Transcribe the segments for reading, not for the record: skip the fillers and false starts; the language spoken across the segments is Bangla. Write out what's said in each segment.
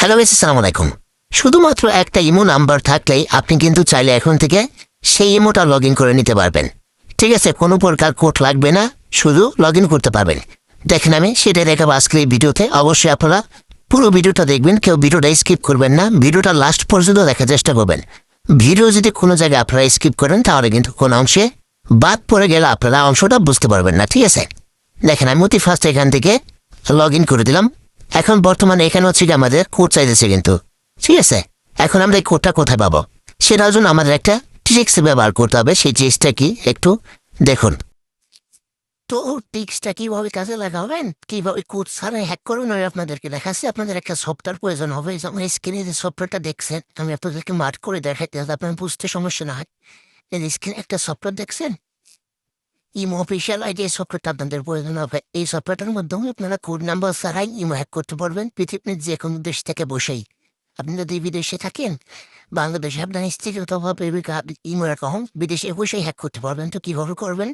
হ্যালো গাইস, আসসালামু আলাইকুম। শুধুমাত্র একটা ইমো নাম্বার থাকলেই আপনি কিন্তু চাইলে এখন থেকে সেই ইমোটা লগ ইন করে নিতে পারবেন। ঠিক আছে, কোনো প্রকার কোড লাগবে না, শুধু লগ ইন করতে পারবেন। দেখেন আমি সেটা দেখাবো আজকের এই ভিডিওতে। অবশ্যই আপনারা পুরো ভিডিওটা দেখবেন, কেউ ভিডিওটা স্কিপ করবেন না, ভিডিওটা লাস্ট পর্যন্ত দেখার চেষ্টা করবেন। ভিডিও যদি কোনো জায়গায় আপনারা স্কিপ করেন তাহলে কিন্তু কোনো অংশে বাদ পড়ে গেলে আপনারা অংশটা বুঝতে পারবেন না। ঠিক আছে, দেখেন আমি অতি ফার্স্ট এখান থেকে লগ ইন করে দিলাম। এখন বর্তমানে এখানে হচ্ছে কি আমাদের কোড চাইতেছে কিন্তু। ঠিক আছে, এখন আমরা এই কোডটা কোথায় পাবো সেটার জন্য আমাদের একটা ট্রিক্স ব্যবহার করতে হবে। সেই ট্রিক্সটা কি একটু দেখুন। তো ট্রিক্সটা কিভাবে কাজে লাগাবেন, কিভাবে কোড ছাড়া হ্যাক করবেন, আমি আপনাদেরকে দেখাচ্ছি। আপনাদের একটা সফটওয়্যার প্রয়োজন হবে। যেমন স্ক্রিনে যে সফটওয়্যারটা দেখছেন, আমি আপনাদেরকে মার্ক করে দেখাইতে যাতে আপনার বুঝতে সমস্যা না হয়। এই স্ক্রিনে একটা সফটওয়্যার দেখছেন, ইমো অফিসিয়াল আইডি, এই সফটওয়্যারটা আপনাদের প্রয়োজন হবে। এই সফটওয়্যারটার মাধ্যমে আপনারা কোড নাম্বার ছাড়াই ইমো হ্যাক করতে পারবেন পৃথিবীর যে কোনো দেশ থেকে বসেই। আপনি যদি বিদেশে থাকেন, বাংলাদেশে আপনার স্ত্রী অথবা প্রেমিকা ইমো অ্যাকাউন্ট বিদেশে বসেই হ্যাক করতে পারবেন। তো কীভাবে করবেন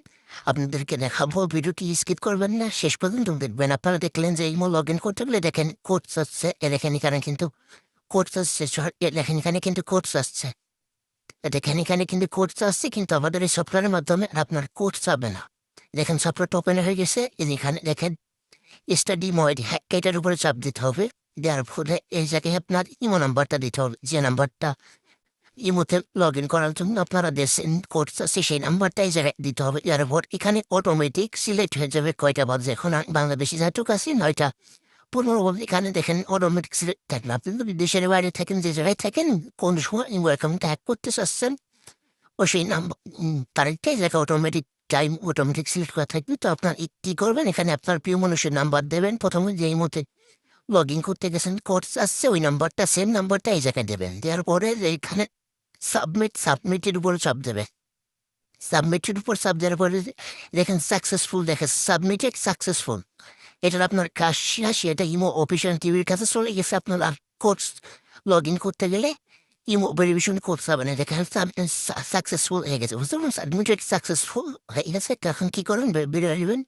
আপনাদেরকে দেখাবো, ভিডিওটি স্কিপ করবেন না, শেষ পর্যন্ত দেখবেন। আপনারা দেখলেন যে ইমো লগ ইন করতে গেলে দেখেন কোড আসছে, দেখেন এখানে কিন্তু কোড আসছে, দেখেন এখানে কিন্তু কোড আসছে, দেখেন এখানে কিন্তু কোড আসছে, কিন্তু আমাদের এই সফটওয়্যারের মাধ্যমে আপনার কোড চাবে না। দেখেন সফটওয়্যারটা ওপেন হয়ে গেছে, এখানে দেখেন স্টাডি মোড হ্যাক, এটার উপরে চাপ দিতে হবে। দেওয়ার ফলে এই জায়গায় আপনার ইমো নাম্বারটা দিতে হবে, যে নাম্বারটা ইমোতে লগ ইন করার জন্য আপনারা দেশেন কোড আছে সেই নাম্বারটা এই জায়গায় দিতে হবে। এর পর এখানে অটোমেটিক সিলেক্ট হয়ে যাবে কয়টা বাজে। এখন বাংলাদেশি যেটুকু আছে 9টা 15 বাজে। এখানে দেখেন অটোমেটিক সিলেক্ট থাকলে আপনি যদি দেশের বাইরে থাকেন, যে জায়গায় থাকেন, কোন সময় ইমো অ্যাকাউন্টটা হ্যাক করতে চাচ্ছেন, ও সেই নাম্বার তারিখটা এই জায়গায় অটোমেটিক টাইম অটোমেটিক সিলেক্ট করা থাকবে। তো আপনার কী করবেন, এখানে আপনার প্রিয় মানুষের নাম্বার দেবেন। প্রথমে যে ইমোতে লগ ইন করতে গেছেন কোড আসছে, ওই নাম্বারটা সেম নাম্বারটা এই জায়গায় দেবেন। দেওয়ার পরে এইখানে সাবমিটের উপর চাপ দেবে। সাবমিটের উপর চাপ দেওয়ার পরে দেখেন সাকসেসফুল, দেখে সাবমিটেড সাকসেসফুল। এটার আপনার কাজ শেষ। এটা ইমো অফিসিয়াল টিভির কাছে চলে গেছে। আপনার আর কোড লগ ইন করতে গেলে ইমো ভেরিফিকেশন করতে হবে না। দেখেন সাকসেসফুল হয়ে গেছে, বুঝতে পারবেন? সাবমিটেড সাকসেসফুল হয়ে গেছে। এখন কী করবেন, বেরিয়ে আসবেন।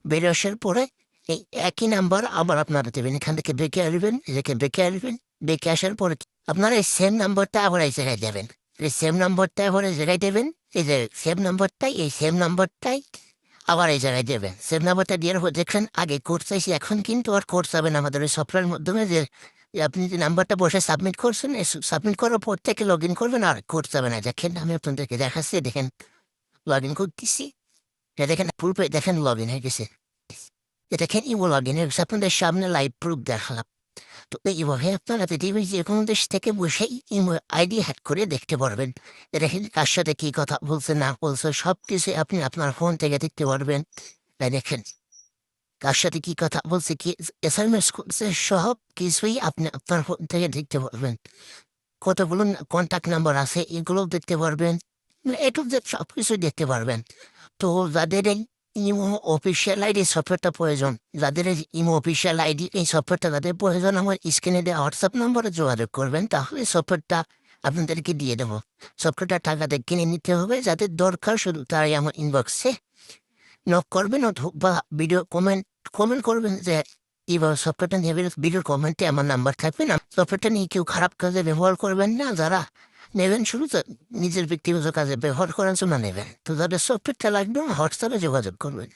বেরিয়ে আসার পরে এই একই নাম্বার আবার আপনারা দেবেন। এখান থেকে বেঁকে আসবেন, এদিকে বেঁকে আসবেন। বেঁকে আসার পরে আপনারা এই সেম নাম্বারটা আবার এই জায়গায় দেবেন। এই সেম নাম্বারটা আবার এই জায়গায় দেবেন। এই যে সেম নাম্বারটাই, এই সেম নাম্বারটাই আবার এই জায়গায় দেবেন। সেম নাম্বারটা দেওয়ার পর দেখেন আগে কোড চাইছি, এখন কিন্তু আর কোড চাবেন আমাদের ওই সফটওয়্যারের মাধ্যমে। যে আপনি যে নাম্বারটা বসে সাবমিট করছেন, সাবমিট করার পর থেকে লগ ইন করবেন, আর কোড চাবে না। দেখেন আমি আপনাদেরকে দেখাচ্ছি, দেখেন লগ ইন করতেছি, দেখেন প্রুফে দেখেন লগ ইন হয়ে গেছে। দেখেন ইমো লগ ইন হয়ে গেছে, আপনাদের সামনে লাইভ প্রুফ দেখালাম। তো এইভাবে আপনারা পৃথিবীর যে কোনো দেশ থেকে বসেই ইমো আইডি হ্যাক করে দেখতে পারবেন। দেখেন কার সাথে কী কথা বলছে না বলছে সব কিছু আপনি আপনার ফোন থেকে দেখতে পারবেন। তাই দেখেন কার সাথে কী কথা বলছে, কি এসএমএস করছে, সব কিছুই আপনি আপনার ফোন থেকে দেখতে পারবেন। কতগুলো কন্ট্যাক্ট নাম্বার আছে এগুলোও দেখতে পারবেন, একটু সব কিছুই দেখতে পারবেন। তো যাদের এই ইমো অফিসিয়াল আইডি সফটওয়্যারটা প্রয়োজন, যাদের এই ইমো অফিসিয়াল আইডি এই সফটওয়্যারটা যাদের প্রয়োজন, আমার স্ক্রিনে দেওয়া হোয়াটসঅ্যাপ নম্বরে যোগাযোগ করবেন, তাহলে সফটওয়্যারটা আপনাদেরকে দিয়ে দেবো। সফটওয়্যারটা টাকাতে কিনে নিতে হবে, যাদের দরকার শুধু তারাই আমার ইনবক্সে নক করবেন বা ভিডিও কমেন্ট করবেন যে এইভাবে সফটওয়্যারটা নেবেন। ভিডিওর কমেন্টে আমার নাম্বার থাকবে না। সফটওয়্যারটা নিয়ে কেউ খারাপ কাজে ব্যবহার করবেন না। যারা নেবেন শুধু নিজের ব্যক্তিগত কাজে ব্যবহার করার জন্য নেবেন। তো যাদের সফটওয়্যারটা লাগবে হোয়াটসঅ্যাপে যোগাযোগ করবেন।